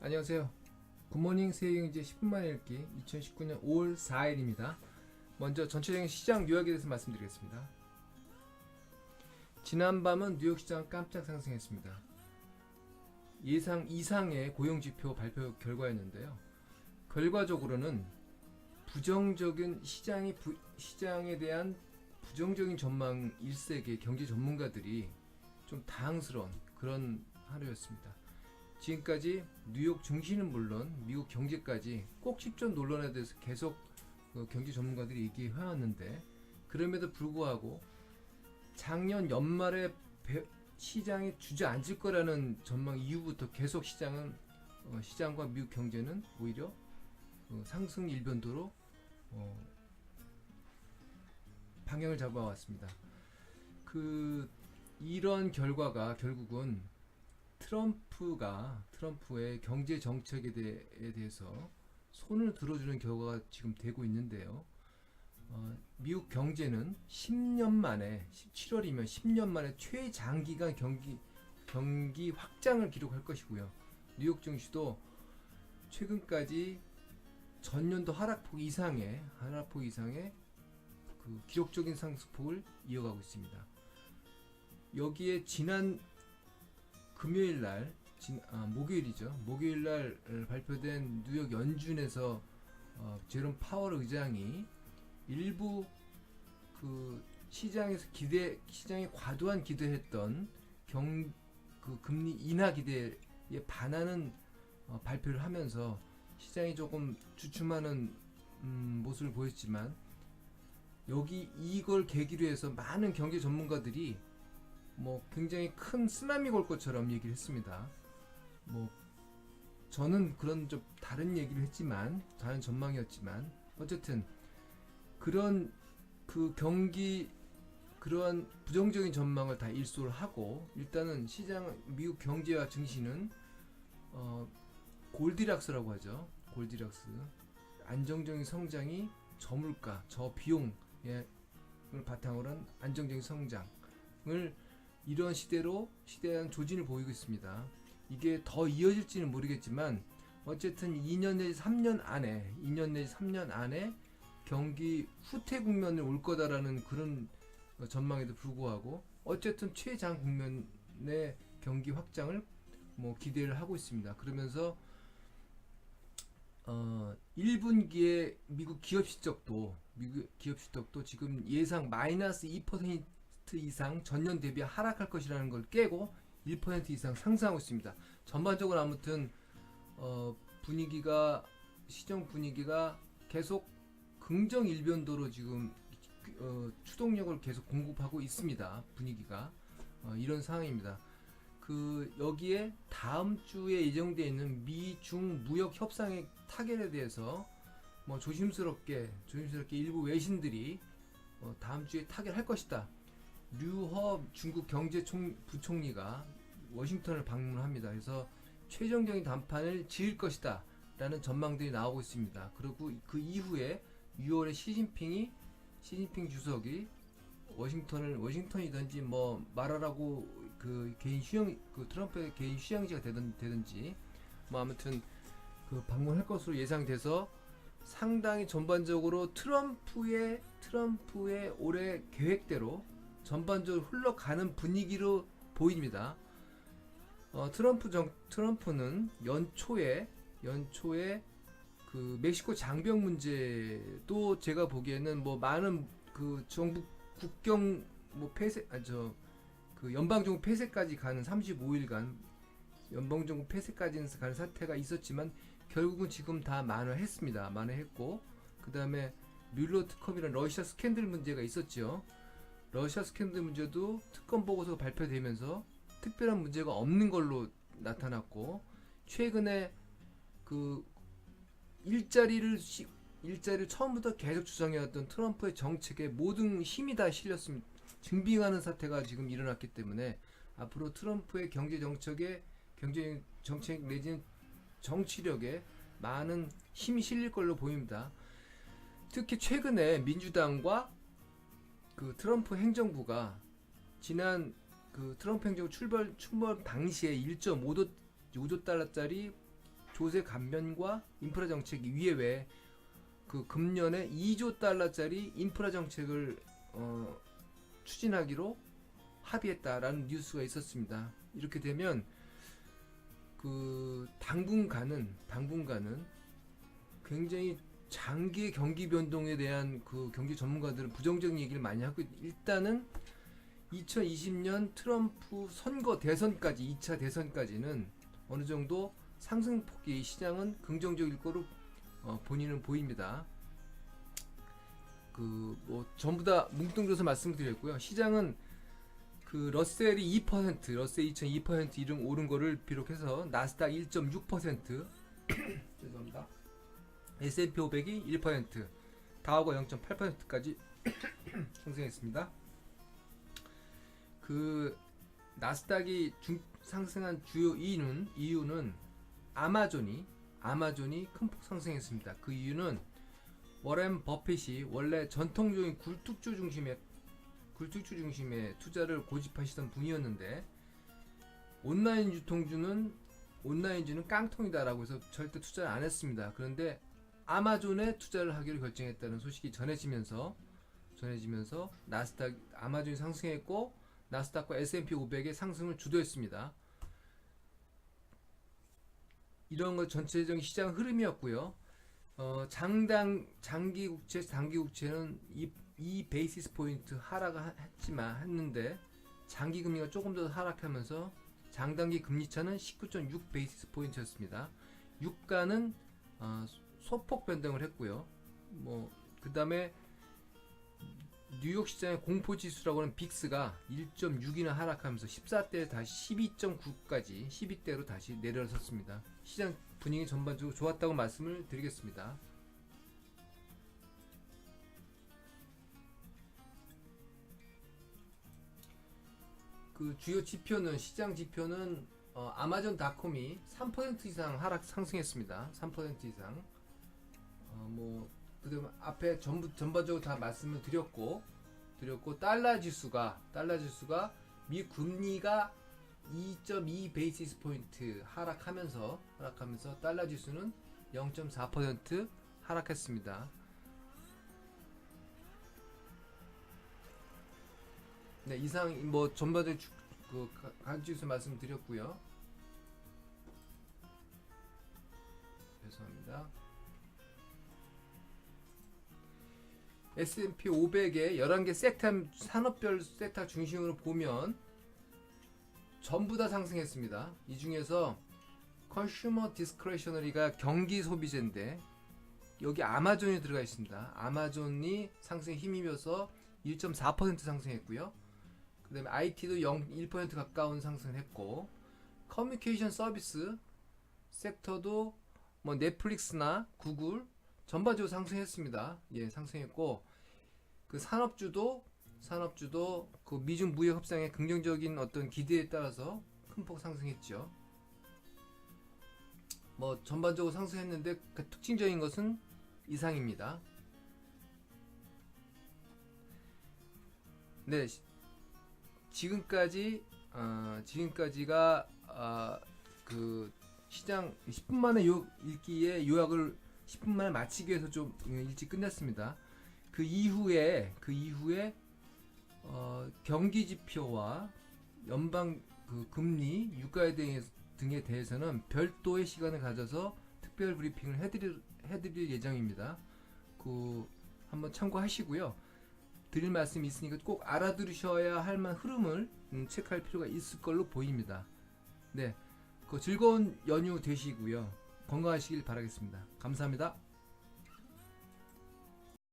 안녕하세요. 굿모닝 세이경제 10분만에 읽기 2019년 5월 4일입니다. 먼저 전체적인 시장 요약에 대해서 말씀드리겠습니다. 지난밤은 뉴욕 시장은 깜짝 상승했습니다. 예상 이상의 고용지표 발표 결과였는데요. 결과적으로는 부정적인 시장에 대한 부정적인 전망 일색의 경제 전문가들이 좀 당황스러운 그런 하루였습니다. 지금까지 뉴욕 증시는 물론 미국 경제까지 꼭 집중 논란에 대해서 계속 경제 전문가들이 얘기해 왔는데, 그럼에도 불구하고 작년 연말에 시장이 주저앉을 거라는 전망 이후부터 계속 시장과 미국 경제는 오히려 상승 일변도로 방향을 잡아왔습니다. 이런 결과가 결국은 트럼프의 경제 정책에 대해서 손을 들어주는 결과가 지금 되고 있는데요. 미국 경제는 10년 만에 17월이면 10년 만에 최장기간 경기 확장을 기록할 것이고요. 뉴욕 증시도 최근까지 전년도 하락폭 이상의 그 기록적인 상승폭을 이어가고 있습니다. 여기에 지난 목요일날 발표된 뉴욕 연준에서 제롬 파월 의장이 일부 시장이 과도한 기대했던 금리 인하 기대에 반하는 발표를 하면서 시장이 조금 주춤하는 모습을 보였지만, 이걸 계기로 해서 많은 경제 전문가들이 굉장히 큰 쓰나미가 올 것처럼 얘기를 했습니다. 저는 그런 좀 다른 얘기를 했지만, 다른 전망이었지만, 어쨌든 그런 그러한 부정적인 전망을 다 일소를 하고, 일단은 미국 경제와 증시는 골디락스라고 하죠. 골디락스, 안정적인 성장이 저물가, 저비용을 바탕으로 한 안정적인 성장을 이런 시대한 조짐을 보이고 있습니다. 이게 더 이어질지는 모르겠지만, 어쨌든 2년 내지 3년 안에 경기 후퇴 국면을 올 거다라는 그런 전망에도 불구하고, 어쨌든 최장 국면의 경기 확장을 기대를 하고 있습니다. 그러면서 1분기에 미국 기업 실적도 지금 예상 마이너스 2% 이상 전년 대비 하락할 것이라는 걸 깨고 1% 이상 상승하고 있습니다. 전반적으로 아무튼 시장 분위기가 계속 긍정 일변도로 지금 추동력을 계속 공급하고 있습니다. 분위기가 이런 상황입니다. 여기에 다음 주에 예정되어 있는 미중 무역 협상의 타결에 대해서 조심스럽게 일부 외신들이 다음 주에 타결할 것이다. 류허 중국 경제부총리가 워싱턴을 방문합니다. 그래서 최종적인 담판을 지을 것이다 라는 전망들이 나오고 있습니다. 그리고 그 이후에 6월에 시진핑 주석이 워싱턴이든지 말하라고 트럼프의 개인 휴양지가 되든지 아무튼 방문할 것으로 예상돼서, 상당히 전반적으로 트럼프의 올해 계획대로 전반적으로 흘러가는 분위기로 보입니다. 트럼프는 연초에 멕시코 장벽 문제도 제가 보기에는 많은 정부 국경 연방정부 폐쇄까지 가는 35일간 연방정부 폐쇄까지 가는 사태가 있었지만, 결국은 지금 다 만회했고, 그 다음에 뮬러 특검이라는 러시아 스캔들 문제가 있었죠. 러시아 스캔들 문제도 특검 보고서가 발표되면서 특별한 문제가 없는 걸로 나타났고, 최근에 일자리를 처음부터 계속 주장해왔던 트럼프의 정책에 모든 힘이 다 실렸습니다. 증빙하는 사태가 지금 일어났기 때문에 앞으로 트럼프의 경제 정책 내지는 정치력에 많은 힘이 실릴 걸로 보입니다. 특히 최근에 민주당과 트럼프 행정부가 지난 트럼프 행정부 출범 당시에 1.5조 달러짜리 조세 감면과 인프라 정책 이외에 그 금년에 2조 달러짜리 인프라 정책을 추진하기로 합의했다라는 뉴스가 있었습니다. 이렇게 되면 그 당분간은 굉장히 장기 경기 변동에 대한 그 경제 전문가들은 부정적인 얘기를 많이 하고 일단은 2020년 트럼프 선거 대선까지 2차 대선까지는 어느 정도 상승폭이 시장은 긍정적일 거로 본인은 보입니다. 그 뭐 전부 다 뭉뚱그려서 말씀드렸고요. 시장은 그 러셀이 2%, 러셀 2000 2% 이름 오른 거를 비롯해서 나스닥 1.6% 죄송합니다. S&P 500이 1%, 다우가 0.8%까지 상승했습니다. 그 나스닥이 상승한 주요 이유는 아마존이 큰 폭 상승했습니다. 그 이유는 워렌 버핏이 원래 전통적인 굴뚝주 중심의 투자를 고집하시던 분이었는데 온라인주는 깡통이다라고 해서 절대 투자를 안 했습니다. 그런데 아마존에 투자를 하기로 결정했다는 소식이 전해지면서 나스닥 아마존이 상승했고 나스닥과 S&P 500의 상승을 주도했습니다. 이런 것 전체적인 시장 흐름이었고요. 장기 국채는 2 베이시스 포인트 했는데 장기 금리가 조금 더 하락하면서 장단기 금리 차는 19.6 베이시스 포인트였습니다. 유가는 소폭 변동을 했고요. 그다음에 뉴욕 시장의 공포 지수라고 하는 빅스가 1.6이나 하락하면서 14대 다시 12.9까지 12대로 다시 내려섰습니다. 시장 분위기 전반적으로 좋았다고 말씀을 드리겠습니다. 그 주요 시장 지표는 아마존닷컴이 3% 이상 상승했습니다. 3% 이상. 그다음 앞에 전반적으로 다 말씀을 드렸고 달러 지수가 미 금리가 2.2 베이시스 포인트 하락하면서 달러 지수는 0.4% 하락했습니다. 네, 이상 전반적인 가지수 말씀드렸고요. 죄송합니다. S&P 500의 11개 산업별 섹터 중심으로 보면 전부 다 상승했습니다. 이 중에서 컨슈머 디스크레셔너리가 경기 소비재인데 여기 아마존이 들어가 있습니다. 아마존이 상승에 힘입어서 1.4% 상승했고요. 그 다음에 IT도 1% 가까운 상승했고 커뮤니케이션 서비스 섹터도 넷플릭스나 구글 전반적으로 상승했습니다. 예, 상승했고 그 산업주도 그 미중 무역 협상의 긍정적인 어떤 기대에 따라서 큰 폭 상승했죠. 전반적으로 상승했는데 그 특징적인 것은 이상입니다. 네, 지금까지가 그 시장 10분 만에 읽기에 요약을 10분 만에 마치기 위해서 좀 일찍 끝냈습니다. 그 이후에 경기 지표와 연방 금리, 유가 등에 대해서는 별도의 시간을 가져서 특별 브리핑을 해드릴 예정입니다. 한번 참고하시고요. 드릴 말씀이 있으니까 꼭 알아들으셔야 할 만한 흐름을 체크할 필요가 있을 걸로 보입니다. 네, 즐거운 연휴 되시고요. 건강하시길 바라겠습니다. 감사합니다.